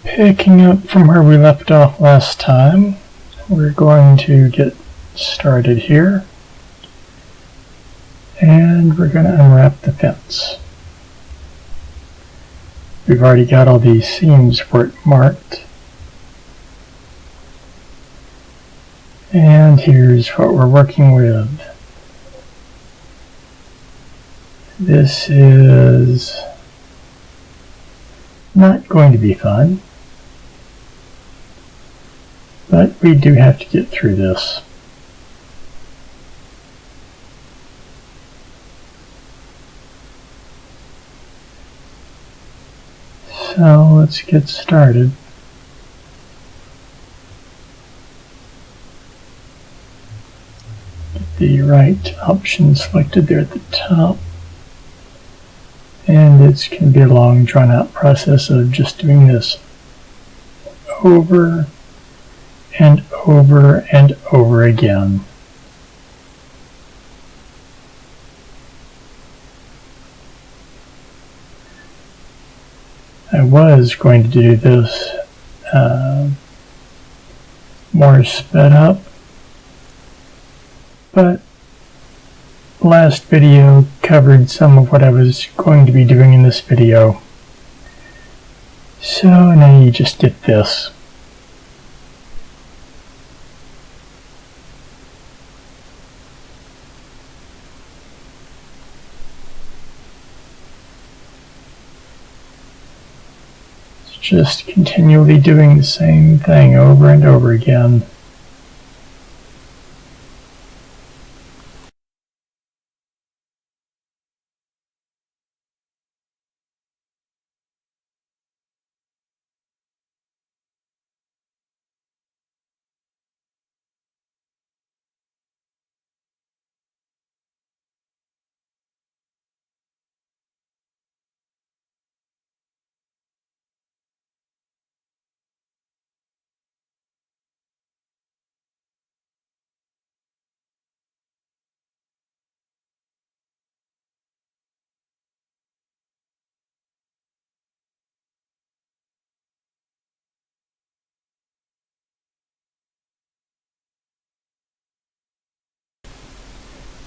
Picking up from where we left off last time, we're going to get started here, and we're going to unwrap the fence. We've already got all these seams for it marked, and here's what we're working with. This is not going to be fun, but we do have to get through this. So let's get started. Get the right option selected there at the top. And it's going to be a long, drawn-out process of just doing this over and over and over again. I was going to do this more sped up, but last video covered some of what I was going to be doing in this video. So now you just get this. It's just continually doing the same thing over and over again.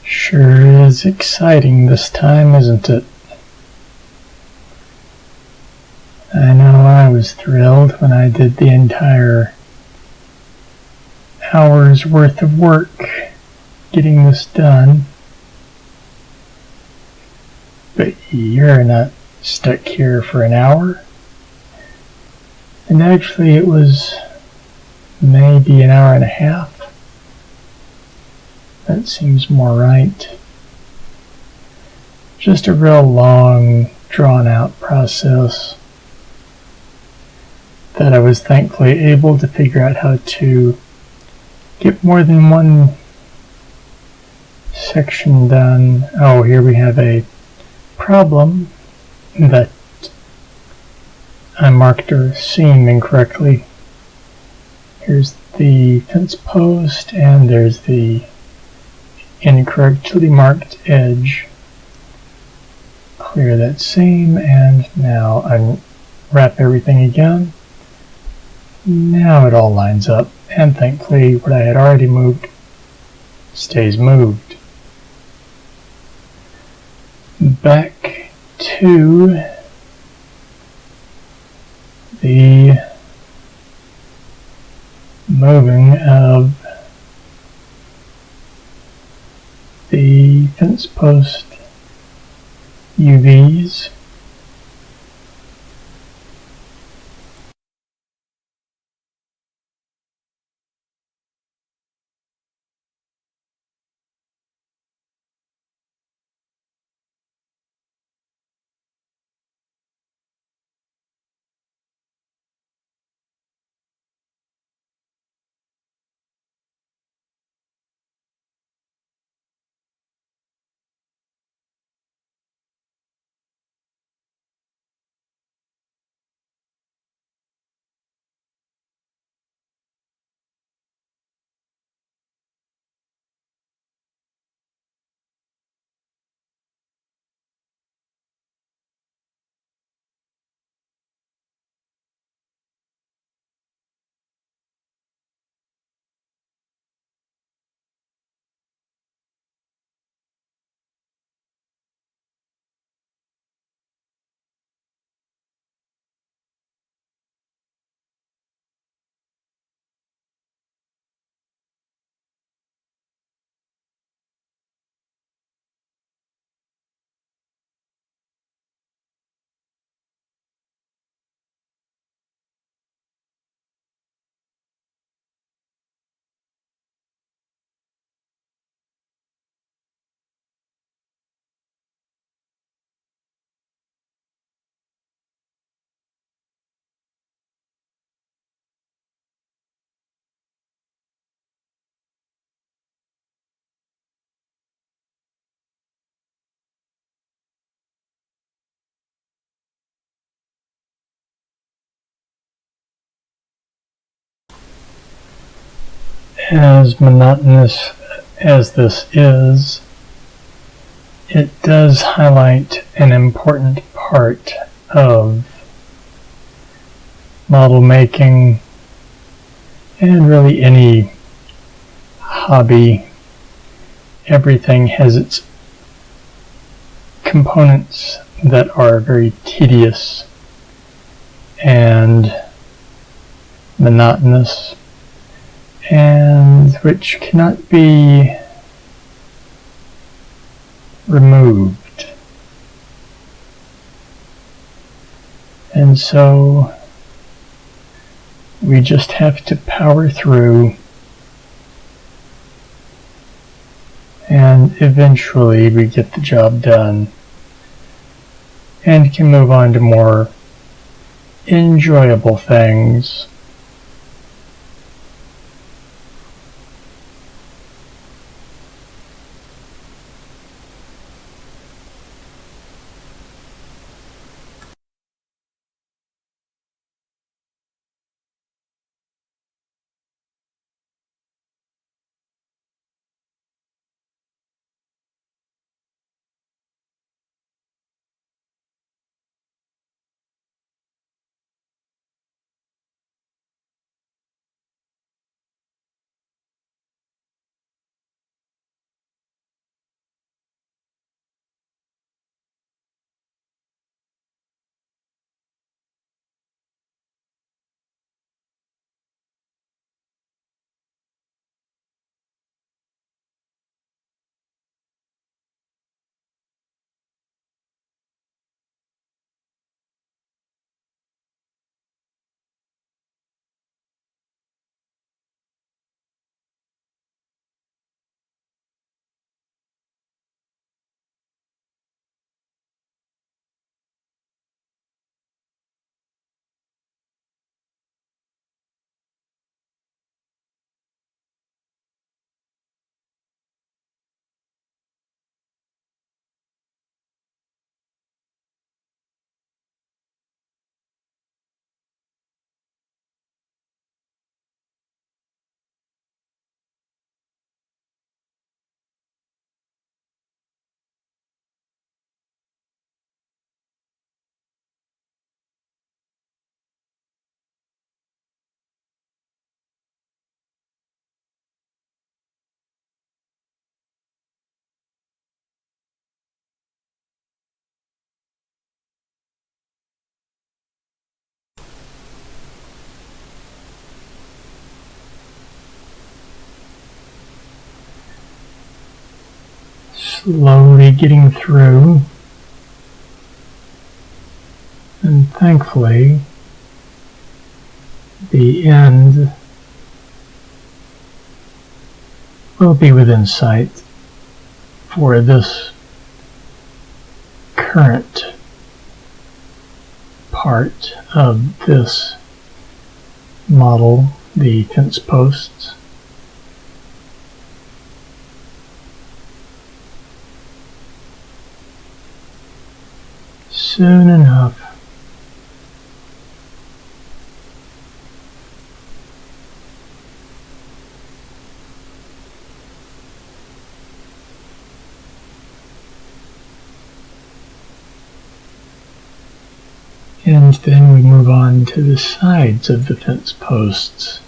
Sure is exciting this time, isn't it? I know I was thrilled when I did the entire hour's worth of work getting this done. But you're not stuck here for an hour. And actually it was maybe an hour and a half. That seems more right. Just a real long, drawn-out process that I was thankfully able to figure out how to get more than one section done. Oh, here we have a problem that I marked a seam incorrectly. Here's the fence post, and there's the incorrectly marked edge. Clear that seam, and now unwrap everything again. Now it all lines up, and thankfully what I had already moved stays moved. Back to the moving of the fence post UVs. As monotonous as this is, it does highlight an important part of model making and really any hobby. Everything has its components that are very tedious and monotonous, and which cannot be removed. And so we just have to power through, and eventually we get the job done and can move on to more enjoyable things. Slowly getting through, and thankfully the end will be within sight for this current part of this model, the fence posts. Soon enough. And then we move on to the sides of the fence posts.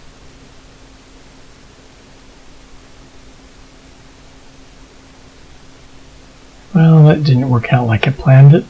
Well, that didn't work out like I planned it.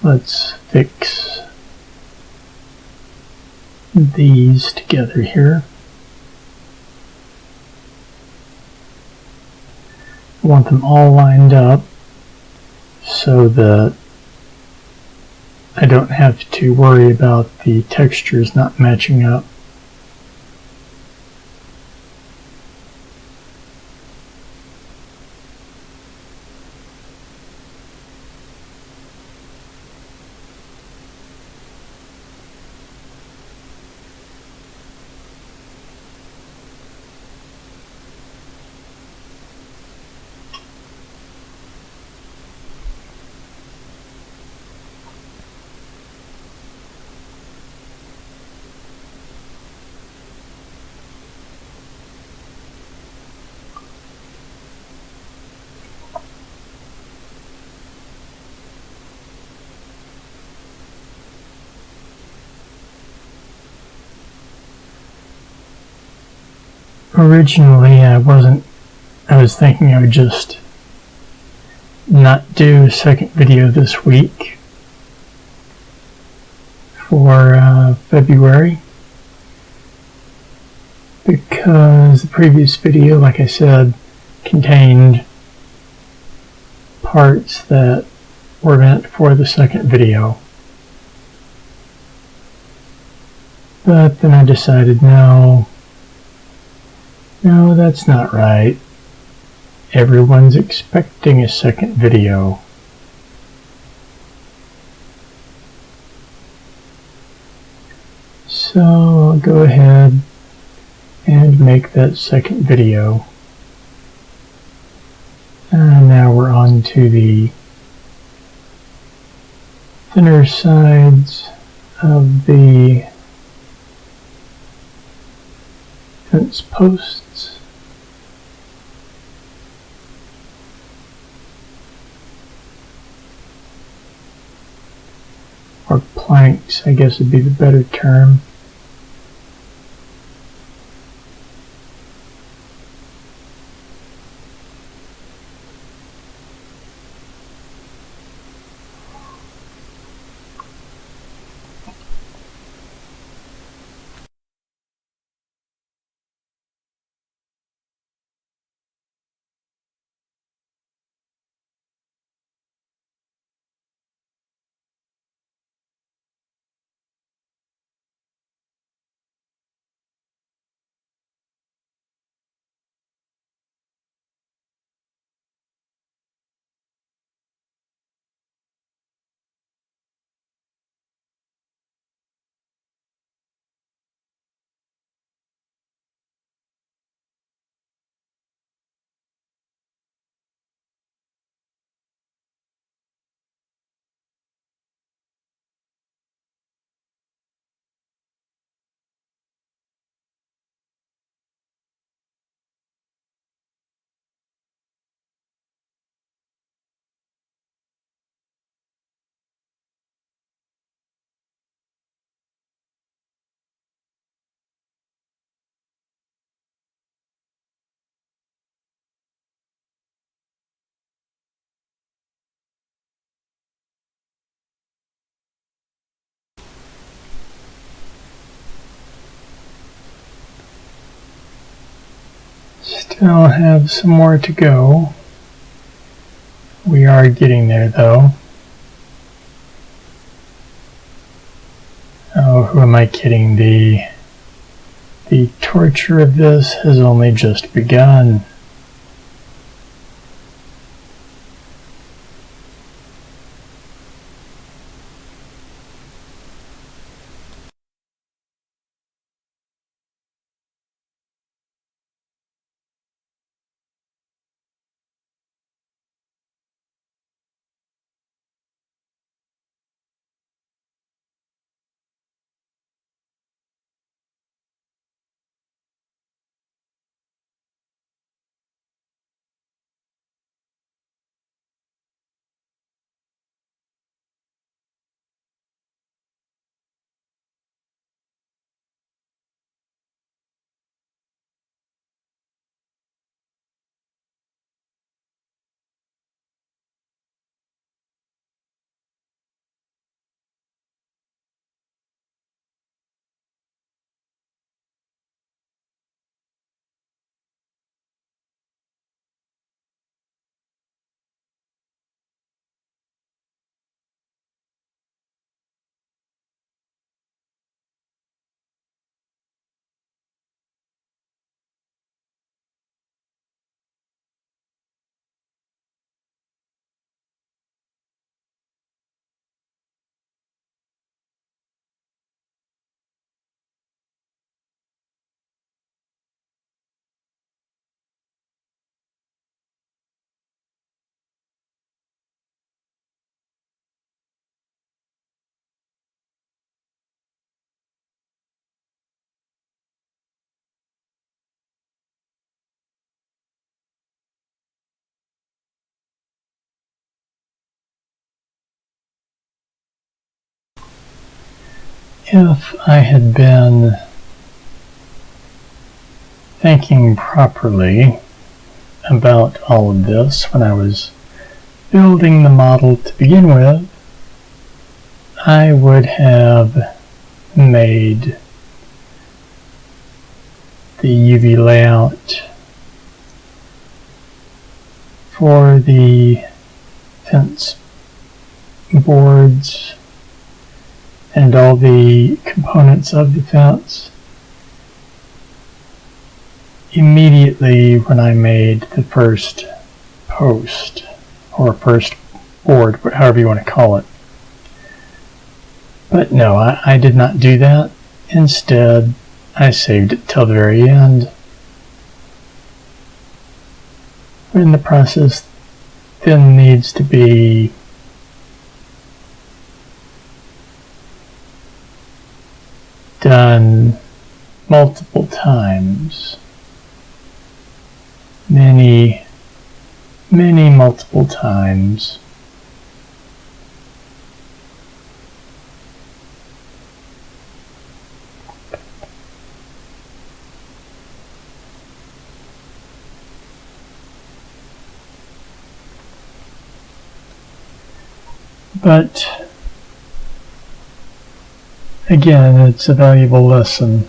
Let's fix these together here. I want them all lined up so that I don't have to worry about the textures not matching up. Originally, I was thinking I would just not do a second video this week for February, because the previous video, like I said, contained parts that were meant for the second video. But then I decided, no, that's not right. Everyone's expecting a second video. So I'll go ahead and make that second video. And now we're on to the thinner sides of the fence posts. Or planks, I guess would be the better term. Still have some more to go. We are getting there though. Oh, who am I kidding? The torture of this has only just begun. If I had been thinking properly about all of this when I was building the model to begin with, I would have made the UV layout for the fence boards and all the components of the fence immediately when I made the first post or first board, however you want to call it. But no, I did not do that. Instead, I saved it till the very end. When the process then needs to be done multiple times, many multiple times, but again, it's a valuable lesson,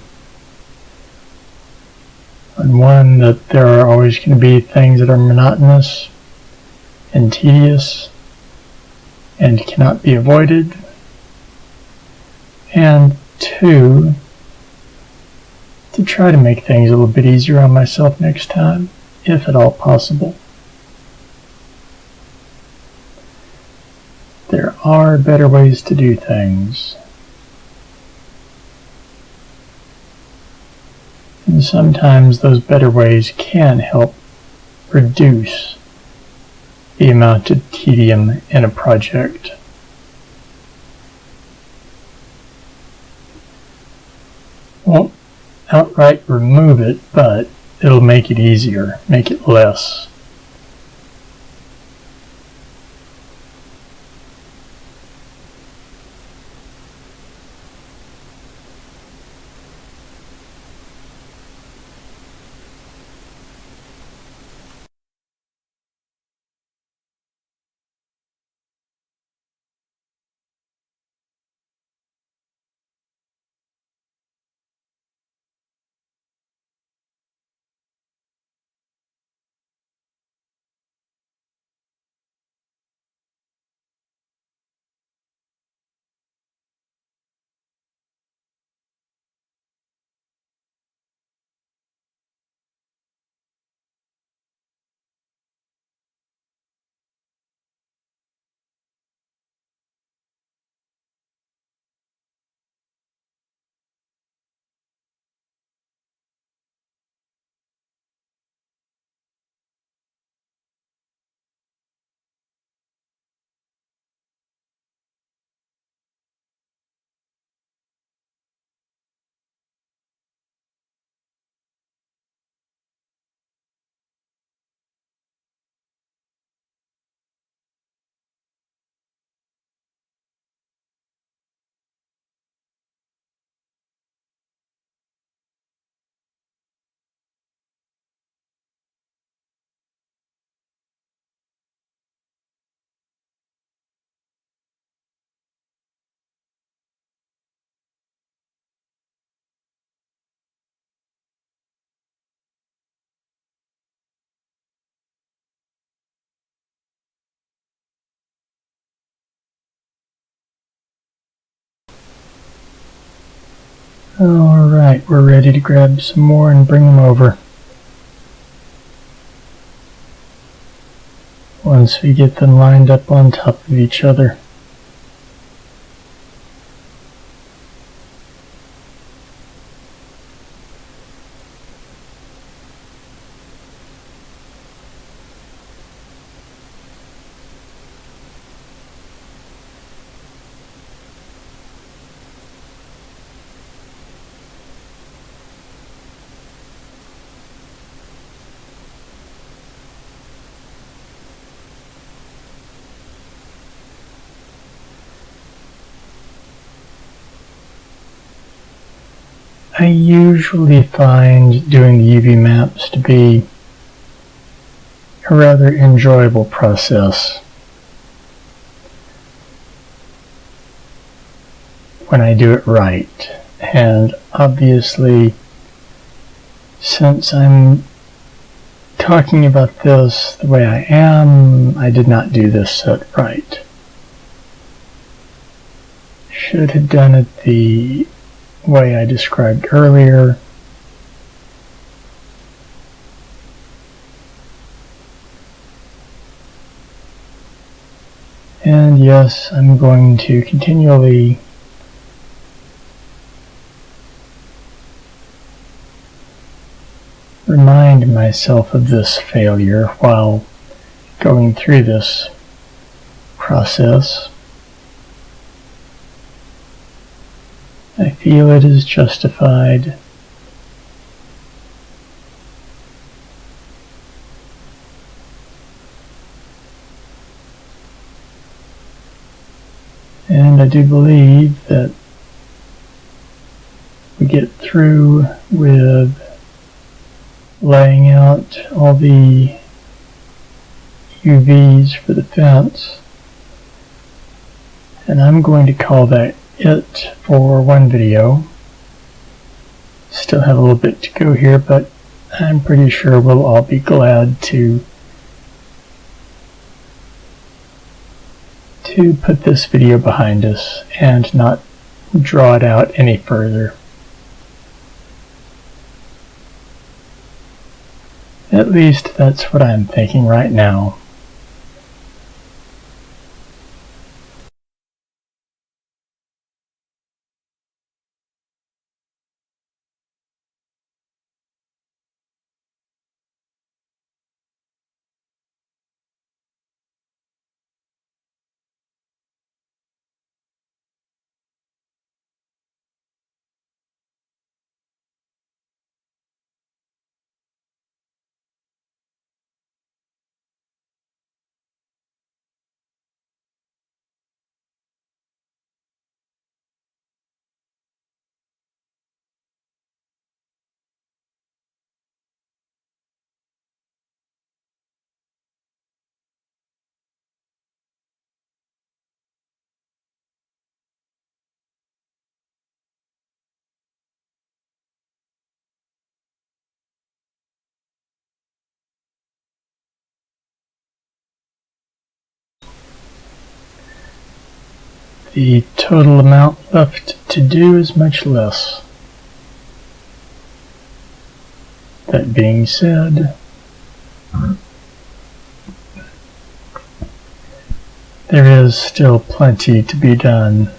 and one that there are always going to be things that are monotonous and tedious and cannot be avoided, and two, to try to make things a little bit easier on myself next time, if at all possible. There are better ways to do things. And sometimes those better ways can help reduce the amount of tedium in a project. Won't outright remove it, but it'll make it easier, make it less. Alright, we're ready to grab some more and bring them over. Once we get them lined up on top of each other. I usually find doing the UV maps to be a rather enjoyable process when I do it right. And obviously, since I'm talking about this the way I am, I did not do this set right. Should have done it the way I described earlier. And yes, I'm going to continually remind myself of this failure while going through this process. I feel it is justified. And I do believe that we get through with laying out all the UVs for the fence, and I'm going to call that it for one video. Still have a little bit to go here, but I'm pretty sure we'll all be glad to put this video behind us and not draw it out any further. At least that's what I'm thinking right now. The total amount left to do is much less. That being said, there is still plenty to be done.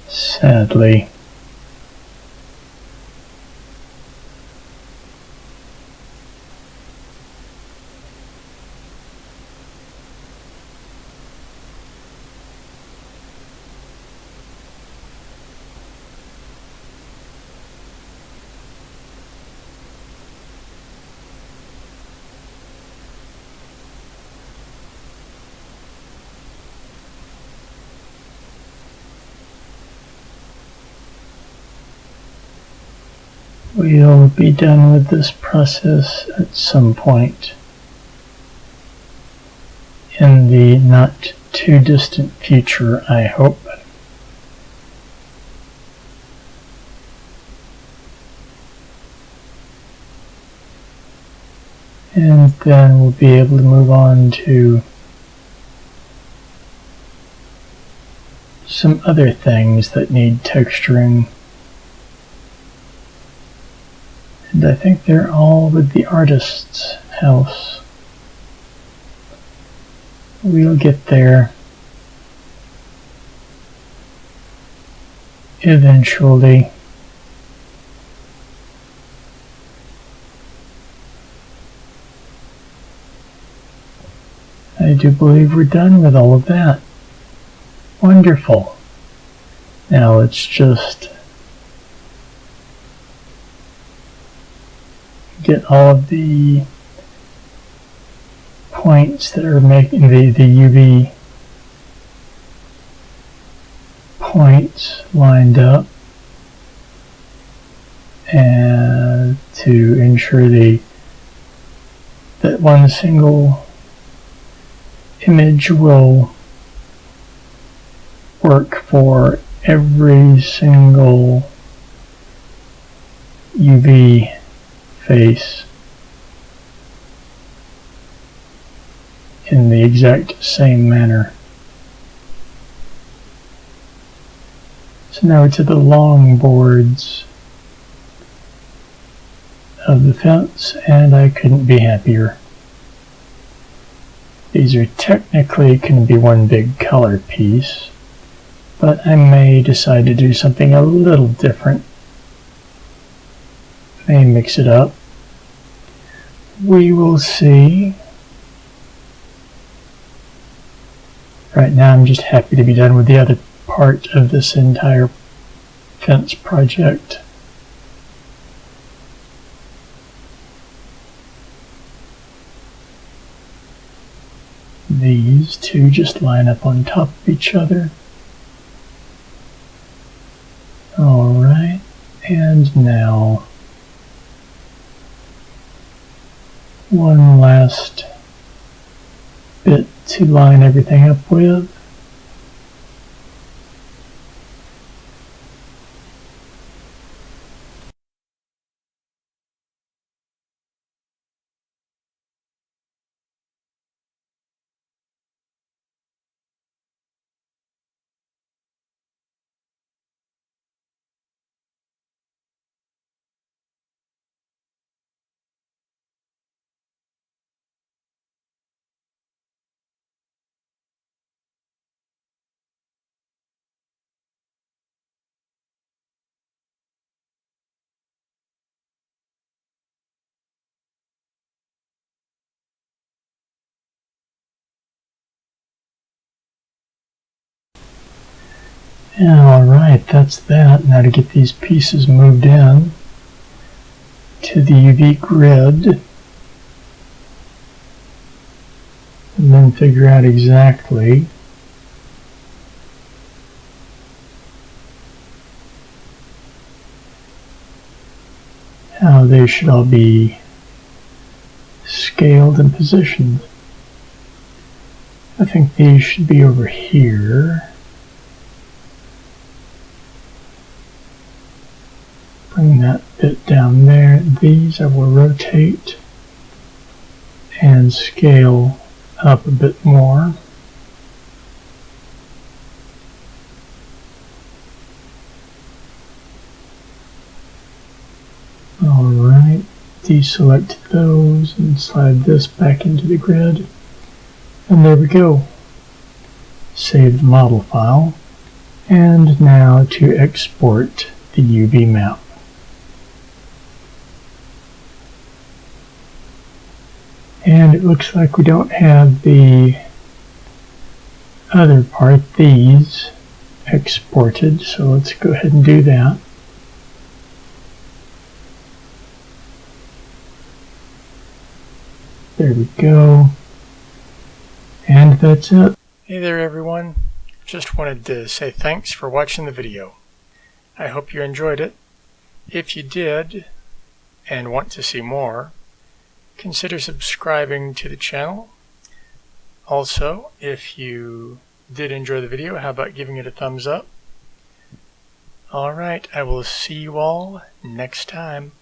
Sadly. We'll be done with this process at some point in the not too distant future, I hope. And then we'll be able to move on to some other things that need texturing. And I think they're all with the artist's house. We'll get there eventually. I do believe we're done with all of that. Wonderful. Now let's just get all of the points that are making the UV points lined up, and to ensure that one single image will work for every single UV face in the exact same manner. So now we're to the long boards of the fence, and I couldn't be happier. These are technically can be one big color piece, but I may decide to do something a little different. May mix it up. We will see. Right now I'm just happy to be done with the other part of this entire fence project. These two just line up on top of each other. Alright, and now one last bit to line everything up with. Alright, that's that. Now to get these pieces moved in to the UV grid, and then figure out exactly how they should all be scaled and positioned. I think these should be over here. Bring that bit down there. These I will rotate and scale up a bit more. Alright, deselect those and slide this back into the grid. And there we go. Save the model file. And now to export the UV map. And it looks like we don't have the other part, these, exported, so let's go ahead and do that. There we go. And that's it. Hey there everyone. Just wanted to say thanks for watching the video. I hope you enjoyed it. If you did, and want to see more, consider subscribing to the channel. Also, if you did enjoy the video, how about giving it a thumbs up? Alright, I will see you all next time.